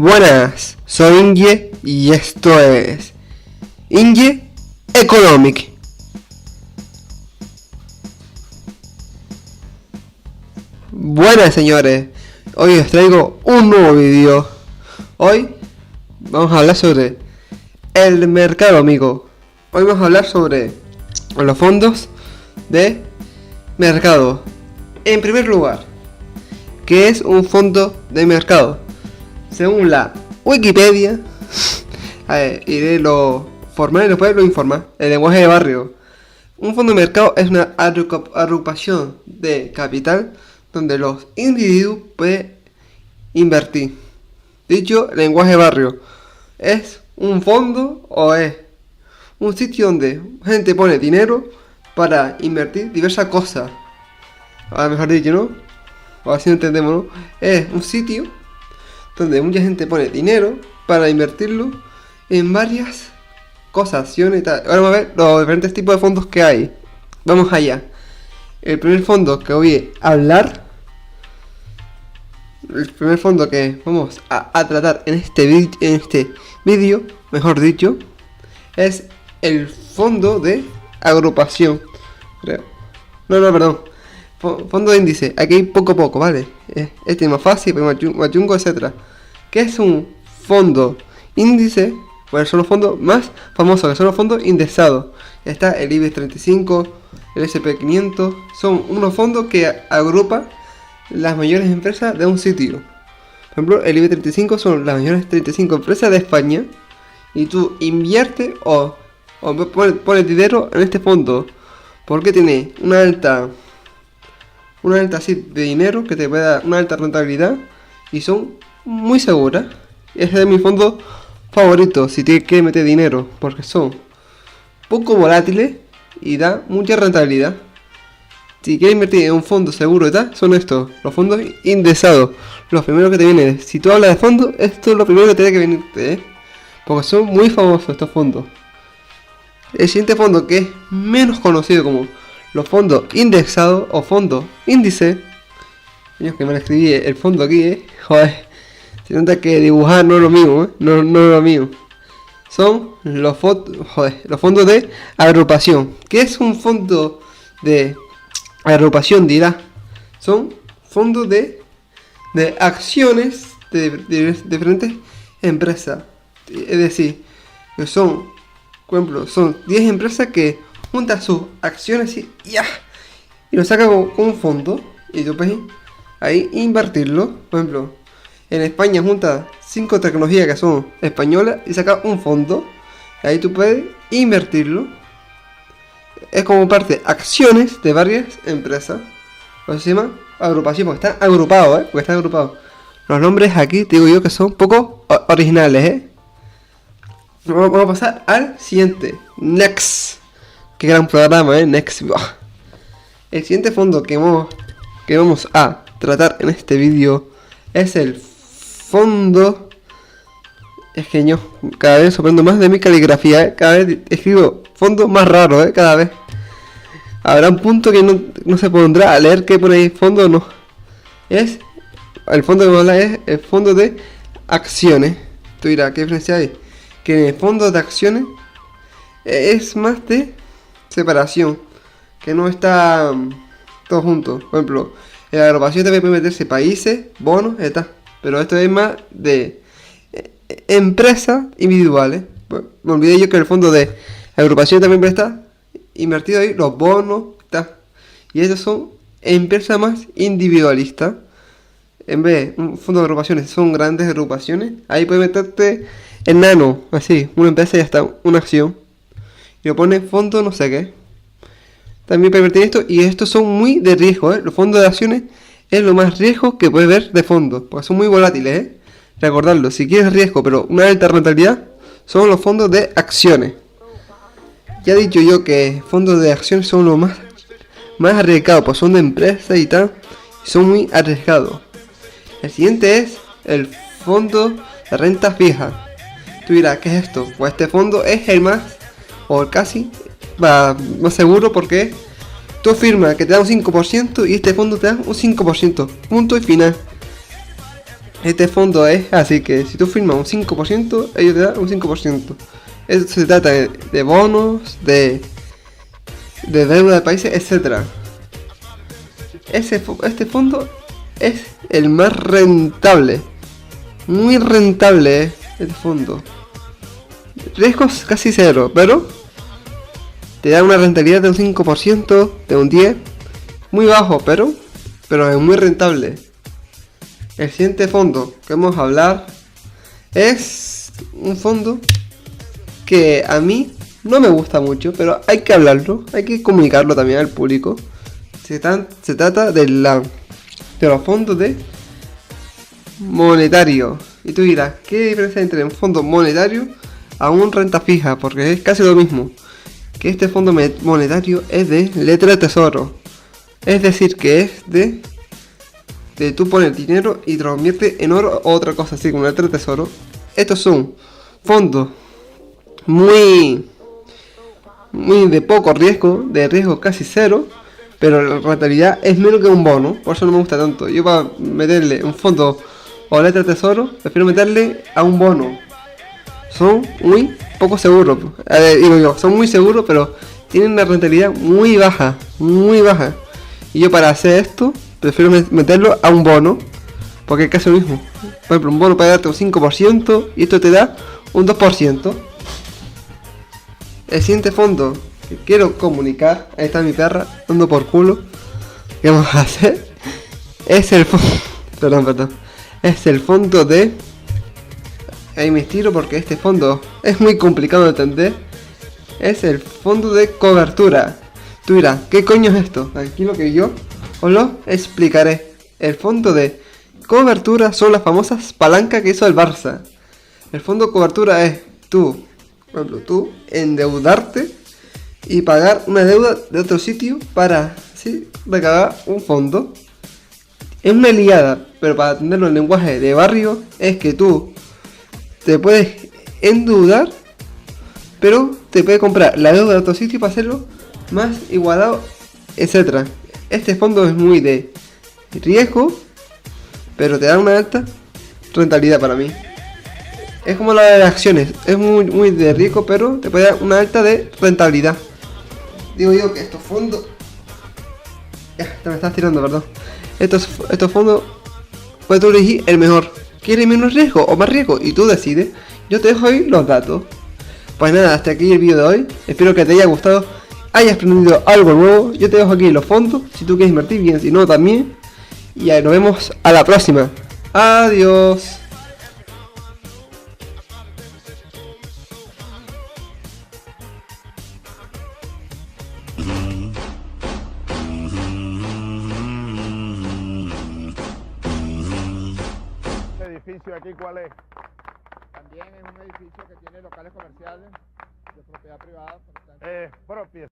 Buenas, soy Inge y esto es Inge Economic. Buenas señores, hoy os traigo un nuevo vídeo. Hoy vamos a hablar sobre el mercado, amigo. Hoy vamos a hablar sobre los fondos de mercado. En primer lugar, ¿qué es un fondo de mercado? Según la Wikipedia, iré lo formal y después lo informal, el lenguaje de barrio. Un fondo de mercado es una agrupación de capital donde los individuos pueden invertir. Dicho lenguaje de barrio, ¿es un fondo o es un sitio donde gente pone dinero para invertir diversas cosas? A lo mejor dicho, ¿no? O así no entendemos, ¿no? Es un sitio donde mucha gente pone dinero para invertirlo en varias cosas, acciones y tal. Ahora vamos a ver los diferentes tipos de fondos que hay. Vamos allá. El primer fondo que voy a hablar, el primer fondo que vamos a tratar en este vídeo, mejor dicho, es el fondo de agrupación, creo. Perdón. Fondo de índice. Aquí hay poco a poco, ¿vale? Este es más fácil, más chungo, etc. ¿Qué es un fondo índice? Bueno, son los fondos más famosos, que son los fondos indexados. Está el IBEX 35, el S&P 500. Son unos fondos que agrupan las mayores empresas de un sitio. Por ejemplo, el IBEX 35 son las mayores 35 empresas de España. Y tú inviertes o pones dinero en este fondo, porque tiene una alta así de dinero que te puede dar una alta rentabilidad y son muy seguras. Ese es mi fondo favorito si tienes que meter dinero, porque son poco volátiles y da mucha rentabilidad. Si quieres invertir en un fondo seguro y tal, son estos, los fondos indexados. Los primeros que te vienen, si tú hablas de fondos, esto es lo primero que tiene que venirte, porque son muy famosos estos fondos. El siguiente fondo, que es menos conocido como los fondos indexados o fondos índice. Yo que me lo escribí el fondo aquí, joder. Se nota que dibujar no es lo mío, no es lo mío. Son los fondos de agrupación. ¿Qué es un fondo de agrupación? Dirá. Son fondos de acciones de diferentes empresas. Es decir, que son, por ejemplo, son 10 empresas que junta sus acciones y lo saca con un fondo y tú puedes ahí invertirlo. Por ejemplo, en España junta 5 tecnologías que son españolas y saca un fondo, ahí tú puedes invertirlo. Es como parte acciones de varias empresas. Por eso se llama agrupación, porque están agrupados, porque están agrupados. Los nombres aquí te digo yo que son poco originales, Vamos a pasar al siguiente. Next. Qué gran programa, Next. El siguiente fondo que vamos a tratar en este vídeo es el fondo. Es que yo cada vez sorprendo más de mi caligrafía, Cada vez escribo fondos más raros, Cada vez. Habrá un punto que no se pondrá a leer qué pone ahí fondo o no. Es el fondo que vamos a hablar es el fondo de acciones. Tú dirás, ¿qué diferencia hay? Que en el fondo de acciones es más de separación, que no está todo junto. Por ejemplo, en la agrupación también puede meterse países, bonos, etc. Pero esto es más de empresas individuales. Me olvidé yo que en el fondo de agrupación también puede estar invertido ahí los bonos, etc. Y estos son empresas más individualistas. En vez de un fondo de agrupaciones son grandes agrupaciones, ahí puedes meterte en nano, así, una empresa y ya está, una acción. Y lo pone fondo no sé qué. También puede invertir esto. Y estos son muy de riesgo, Los fondos de acciones es lo más riesgo que puedes ver de fondos, porque son muy volátiles, Recordarlo, si quieres riesgo pero una alta rentabilidad, son los fondos de acciones. Ya he dicho yo que fondos de acciones son los más arriesgados, pues son de empresas y tal, y son muy arriesgados. El siguiente es el fondo de renta fija. Tú dirás, ¿qué es esto? Pues este fondo es el más, o casi, más seguro, porque tú firmas que te da un 5% y este fondo te da un 5%. Punto y final. Este fondo es así que si tú firmas un 5%, ellos te dan un 5%. Esto se trata de bonos, de deuda de países, etcétera. Este fondo es el más rentable. Muy rentable, este fondo. Riesgos casi cero, pero te da una rentabilidad de un 5%, de un 10%. Muy bajo, pero es muy rentable. El siguiente fondo que vamos a hablar es un fondo que a mí no me gusta mucho, pero hay que hablarlo, hay que comunicarlo también al público. Se trata de los fondos de monetario. Y tú dirás, ¿qué diferencia hay entre un fondo monetario a un renta fija? Porque es casi lo mismo. Que este fondo monetario es de letra de tesoro. Es decir, que es de tú pones dinero y te lo conviertes en oro o otra cosa así, como letra de tesoro. Estos son fondos muy de poco riesgo, de riesgo casi cero, pero la rentabilidad es menos que un bono, por eso no me gusta tanto. Yo para meterle un fondo o letra de tesoro, prefiero meterle a un bono. Son muy poco seguros, digo yo, son muy seguros, pero tienen una rentabilidad muy baja, muy baja. Y yo para hacer esto, prefiero meterlo a un bono, porque es casi lo mismo. Por ejemplo, un bono puede darte un 5% y esto te da un 2%. El siguiente fondo que quiero comunicar, ahí está mi perra, dando por culo. ¿Qué vamos a hacer? Es el fondo, perdón. Es el fondo de... Ahí me estiro porque este fondo es muy complicado de entender. Es el fondo de cobertura. Tú dirás, ¿qué coño es esto? Tranquilo que yo os lo explicaré. El fondo de cobertura son las famosas palancas que hizo el Barça. El fondo de cobertura es tú, por ejemplo, tú endeudarte y pagar una deuda de otro sitio para así recabar un fondo. Es una liada, pero para entenderlo en lenguaje de barrio es que tú te puedes endeudar, pero te puedes comprar la deuda de otro sitio para hacerlo más igualado, etcétera. Este fondo es muy de riesgo, pero te da una alta rentabilidad para mí. Es como la de las acciones, es muy de riesgo, pero te puede dar una alta de rentabilidad. Digo yo que estos fondos... Ya, te me estás tirando, perdón. Estos fondos, puedes tú elegir el mejor. ¿Quieres menos riesgo o más riesgo? Y tú decides. Yo te dejo ahí los datos. Pues nada, hasta aquí el vídeo de hoy. Espero que te haya gustado, hayas aprendido algo nuevo. Yo te dejo aquí los fondos, si tú quieres invertir bien, si no también. Y nos vemos a la próxima. Adiós. ¿Este edificio aquí cuál es? También es un edificio que tiene locales comerciales de propiedad privada. Propia.